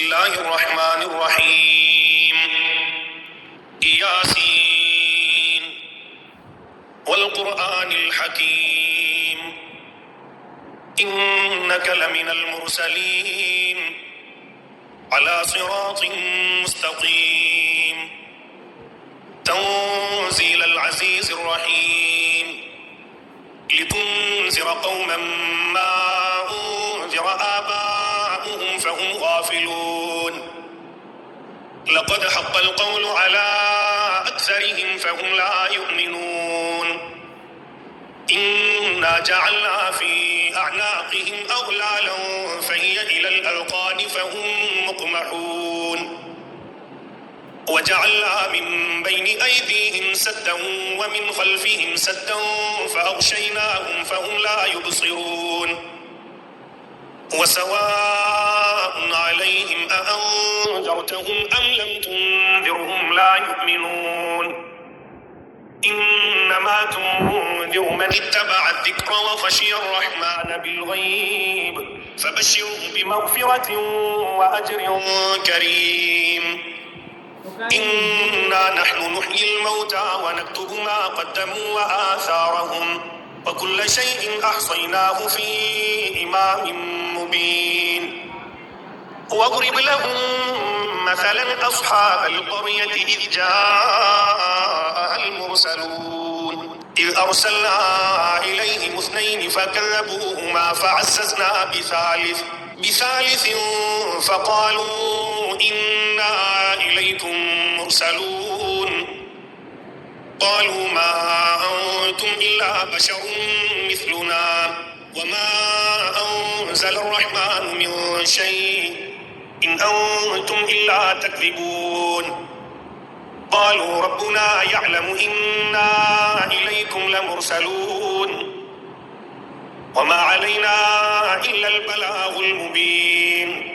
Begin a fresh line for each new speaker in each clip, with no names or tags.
الله الرحمن الرحيم. ياسين والقرآن الحكيم إنك لمن المرسلين على صراط مستقيم تنزيل العزيز الرحيم لتنذر قوما ما أنذر آباؤهم فهم غافلون لقد حق القول على أكثرهم فهم لا يؤمنون إنا جعلنا في أعناقهم أغلالا فهي إلى الأذقان فهم مقمحون وجعلنا من بين أيديهم سدا ومن خلفهم سدا فأغشيناهم فهم لا يبصرون وسواء عليهم أأنذرتهم أم لم تنذرهم لا يؤمنون إنما تنذر من اتبع الذكر وخشي الرحمن بالغيب فبشره بمغفرة وأجر كريم. إنا نحن نحيي الموتى ونكتب ما قدموا وآثارهم وكل شيء أحصيناه في إمام مبين. واضرب لهم مثلا أصحاب القرية إذ جاءها المرسلون إذ أرسلنا إليهم اثنين فكذبوهما فعززنا بثالث فقالوا إنا إليكم مرسلون قالوا ما أنتم إلا بشر مثلنا وما أنزل الرحمن من شيء إن أنتم إلا تكذبون قالوا ربنا يعلم إنا إليكم لمرسلون وما علينا إلا البلاغ المبين.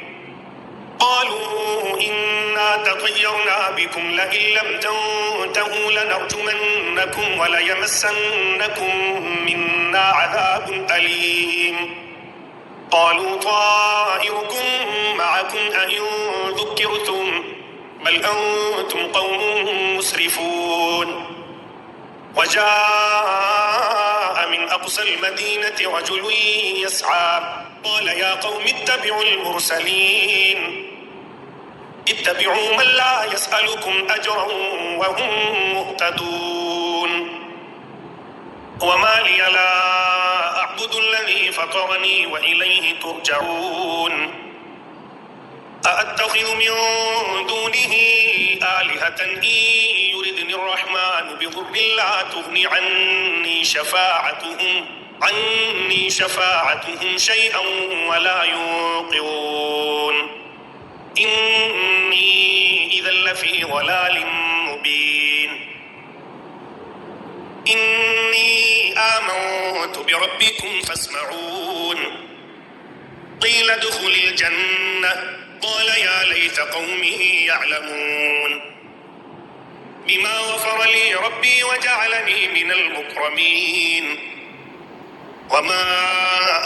قالوا إنا تطيرنا بكم لئن لم تنتهوا لنرجمنكم وليمسنكم منا عذاب أليم. قالوا طائركم معكم أئن ذكرتم بل أنتم قوم مسرفون. وجاء من أقصى المدينة رجل يسعى قال يا قوم اتبعوا المرسلين اتبعوا من لا يسألكم أجرا وهم مهتدون. وما لي لا أعبد الذي فطرني وإليه ترجعون. أأتخذ من دونه آلهة إن يردني الرحمن بضر لا تغني عني شفاعتهم شيئا ولا ينقذون. إني إذا لفي ضلال مبين. إني آمنت بربكم فاسمعون. قيل ادخل الجنة قال يا ليت قومي يعلمون بما غفر لي ربي وجعلني من المكرمين. وما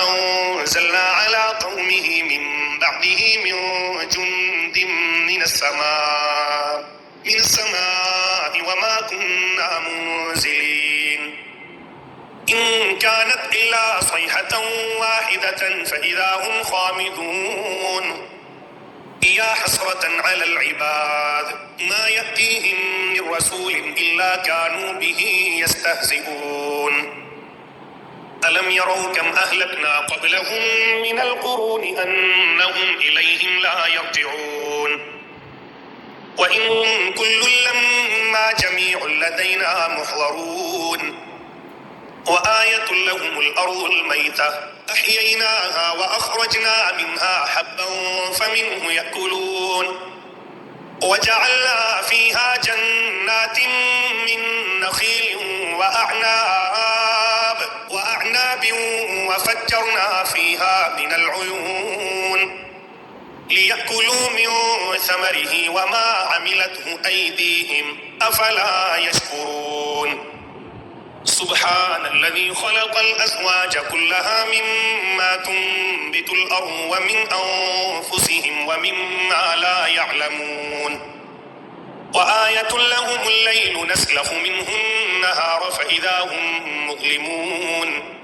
أنزلنا على قومه من بعده من جند من السماء وما كنا منزلين إن كانت إلا صيحة واحدة فإذا هم خامدون. يا حسرة على العباد ما يأتيهم من رسول إلا كانوا به يستهزئون. ألم يروا كم أهلكنا قبلهم من القرون أنهم إليهم لا يرجعون. وإن كل لما جميع لدينا محضرون. وآية لهم الأرض الميتة أحييناها وأخرجنا منها حبا فمنه يأكلون. وجعلنا فيها جنات من نخيل وأعناب وفجرنا فيها من العيون ليأكلوا من ثمره وما عملته أيديهم أفلا يشكرون. سبحان الذي خلق الأزواج كلها مما تنبت الأرض ومن أنفسهم ومما لا يعلمون وآية لهم الليل نسلخ منه النهار فإذا هم مظلمون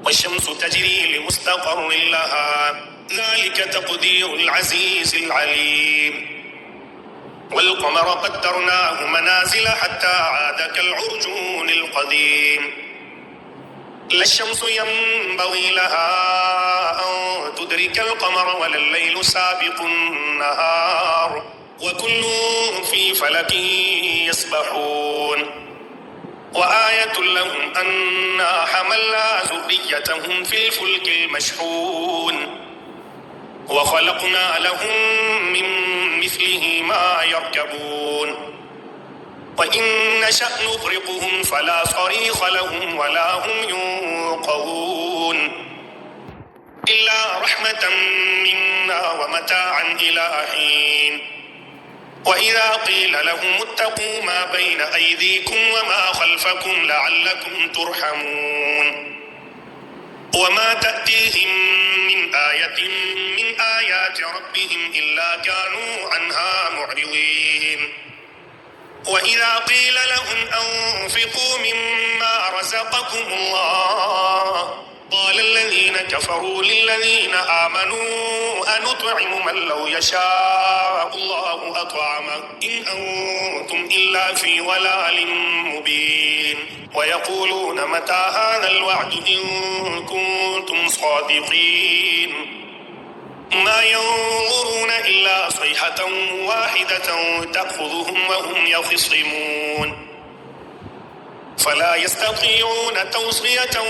والشمس تجري لمستقر لها ذلك تقدير العزيز العليم والقمر قدرناه منازل حتى عاد كالعرجون القديم لا الشمس ينبغي لها أن تدرك القمر ولا الليل سابق النهار وكل في فلك يسبحون وآية لهم أنا حملنا ذريتهم في الفلك المشحون وخلقنا لهم من مثله ما يركبون وإن نشأ نغرقهم فلا صريخ لهم ولا هم ينقذون إلا رحمة منا ومتاعا إلى حين وإذا قيل لهم اتقوا ما بين أيديكم وما خلفكم لعلكم ترحمون وما تأتيهم من آية من آيات ربهم إلا كانوا عنها معرضين وإذا قيل لهم أنفقوا مما رزقكم الله قال الذين كفروا للذين آمنوا أنطعم من لو يشاء الله أطعمه إن أنتم إلا في ضلال مبين ويقولون متى هذا الوعد إن كنتم صادقين ما ينظرون إلا صيحة واحدة تأخذهم وهم يخصمون فلا يستطيعون توصية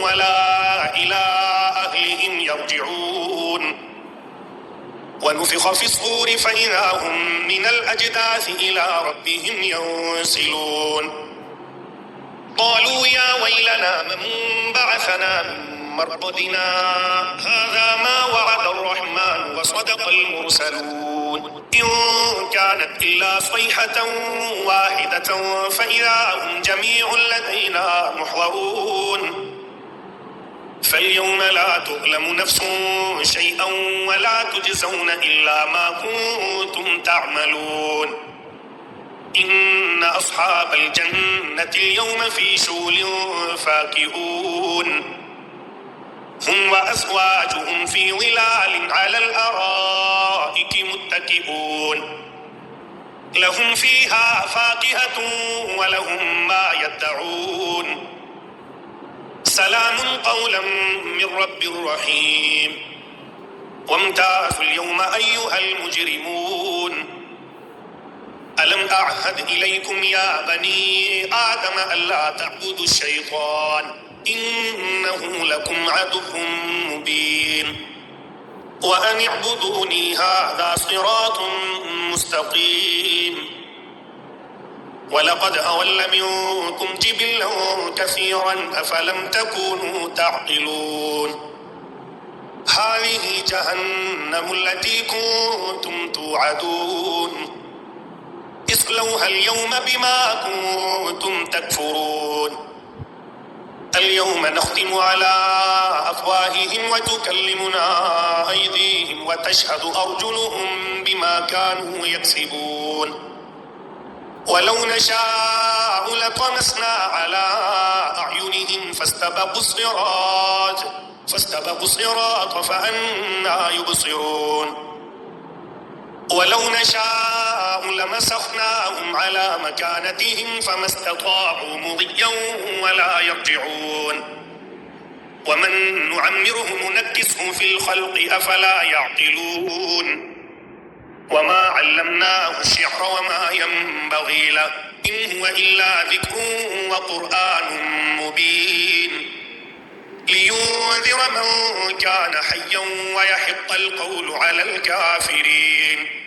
ولا إلى أهلهم يرجعون ونفخ في الصور فإذا هم من الأجداث إلى ربهم ينسلون قالوا يا ويلنا من بعثنا من مرقدنا هذا ما وعد الرحمن وصدق المرسلون إن كانت إلا صيحة واحدة فإذا هم جميع لدينا محضرون فاليوم لا تظلم نفس شيئا ولا تجزون إلا ما كنتم تعملون إن أصحاب الجنة اليوم في شغل فاكهون هم وأزواجهم في ظلال على الأرائك متكئون لهم فيها فاكهة ولهم ما يدعون سلام قولا من رب رحيم وامتازوا اليوم أيها المجرمون ألم أعهد إليكم يا بني آدم ألا تعبدوا الشيطان إنه لكم عدو مبين وأن اعبدوني هذا صراط مستقيم ولقد أضل منكم جبلا كثيرا أفلم تكونوا تعقلون هذه جهنم التي كنتم توعدون اصلوها اليوم بما كنتم تكفرون اليوم نختم على أفواههم وتكلمنا أيديهم وتشهد أرجلهم بما كانوا يكسبون ولو نشاء لطمسنا على أعينهم فاستبقوا الصراط فأنى يبصرون ولو نشاء لمسخناهم على مكانتهم فما استطاعوا مضيا ولا يرجعون ومن نعمره ننكسه في الخلق أفلا يعقلون وما علمناه الشعر وما ينبغي له إن هو إلا ذكر وقرآن مبين لينذر من كان حيا ويحق القول على الكافرين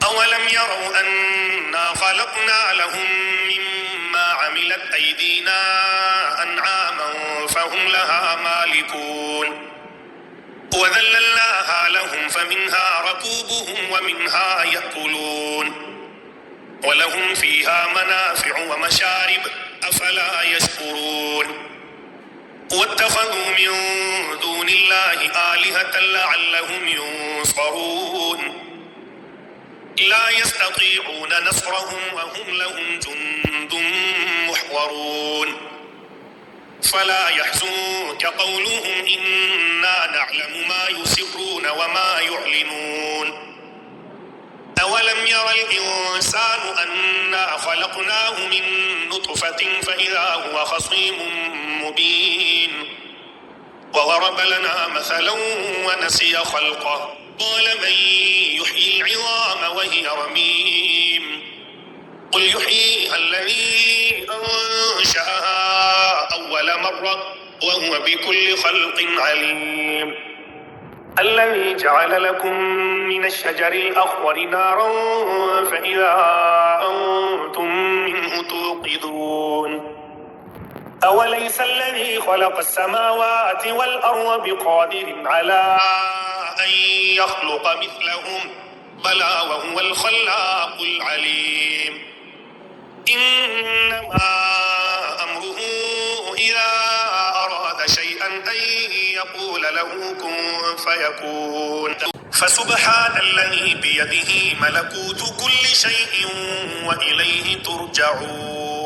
أولم يروا أنا خلقنا لهم مما عملت أيدينا أنعاما فهم لها مالكون وذللناها لهم فمنها ركوبهم ومنها يأكلون ولهم فيها منافع ومشارب أفلا يشكرون واتخذوا من دون الله آلهة لعلهم ينصرون لا يستطيعون نصرهم وهم لهم جند محضرون فلا يحزنك قولهم إنا نعلم ما يسرون وما يعلنون أولم ير الإنسان أنا خلقناه من نطفة فإذا هو خصيم مبين وضرب لنا مثلا ونسي خلقه قال من يحيي العظام وهي رميم قل يحييها الذي أنشأها أول مرة وهو بكل خلق عليم الذي جعل لكم من الشجر الأخضر نارا فإذا أنتم منه توقدون أوليس الذي خلق السماوات والأرض بقادر على أن يخلق مثلهم بلى وهو الخلاق العليم إنما أمره إذا أراد شيئا أن يقول له كن فيكون فسبحان الذي بيده ملكوت كل شيء وإليه ترجعون